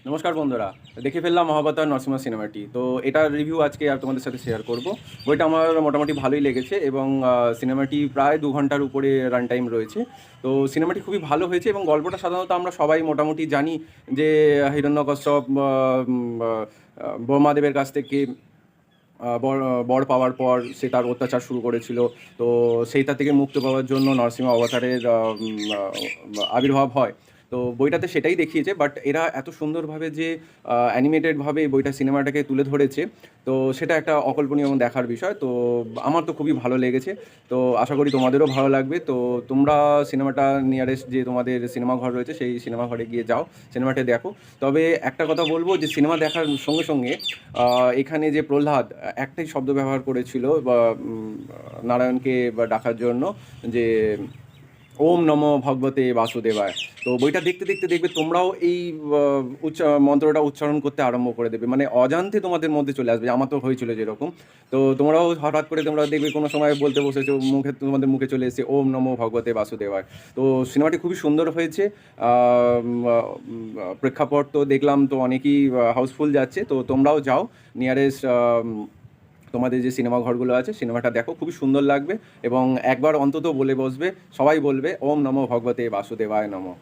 নমস্কার বন্ধুরা, দেখে ফেললাম মহাবতার নরসিংহ সিনেমাটি। তো এটার রিভিউ আজকে আর তোমাদের সাথে শেয়ার করব। বইটা আমার মোটামুটি ভালোই লেগেছে এবং সিনেমাটি প্রায় 2 ঘন্টার উপরে রান টাইম রয়েছে। তো সিনেমাটি খুবই ভালো হয়েছে এবং গল্পটা সাধারণত আমরা সবাই মোটামুটি জানি যে হিরণ্যকশ্যপ ব্রহ্মাদেবের কাছ থেকে বর বর পাওয়ার পর সে তার অত্যাচার শুরু করেছিল। তো সেইটা থেকে মুক্তি পাওয়ার জন্য নরসিংহ অবতারের আবির্ভাব হয়। তো বইটাতে সেটাই দেখিয়েছে, বাট এরা এত সুন্দরভাবে যে অ্যানিমেটেডভাবে বইটা সিনেমাটাকে তুলে ধরেছে, তো সেটা একটা অকল্পনীয় এবং দেখার বিষয়। তো আমার তো খুবই ভালো লেগেছে। তো আশা করি তোমাদেরও ভালো লাগবে। তো তোমরা সিনেমাটা নিয়ারেস্ট যে তোমাদের সিনেমা ঘর রয়েছে সেই সিনেমা ঘরে গিয়ে যাও, সিনেমাটা দেখো। তবে একটা কথা বলবো যে সিনেমা দেখার সঙ্গে সঙ্গে এখানে যে প্রহ্লাদ একটাই শব্দ ব্যবহার করেছিল বা নারায়ণকে বা ডাকার জন্য, যে ওম নমো ভগবতে বাসুদেবায়। তো বইটা দেখতে দেখতে দেখবে তোমরাও এই মন্ত্রটা উচ্চারণ করতে আরম্ভ করে দেবে, মানে অজান্তে তোমাদের মধ্যে চলে আসবে। আমার তো হয়েছিল যেরকম। তো তোমরাও হঠাৎ করে তোমরা দেখবে কোনো সময় বলতে বসেছো, তোমাদের মুখে চলে এসেছে ওম নমো ভগবতে বাসুদেবায়। তো সিনেমাটি খুবই সুন্দর হয়েছে। প্রেক্ষাপট তো দেখলাম তো অনেকই হাউসফুল যাচ্ছে। তো তোমরাও যাও নিয়ারেস্ট তোমাদের যে সিনেমা ঘরগুলো আছে, সিনেমাটা দেখো, খুবই সুন্দর লাগবে এবং একবার অন্তত বলে বসবে, সবাই বলবে ওম নমো ভগবতে বাসুদেবায় নমঃ।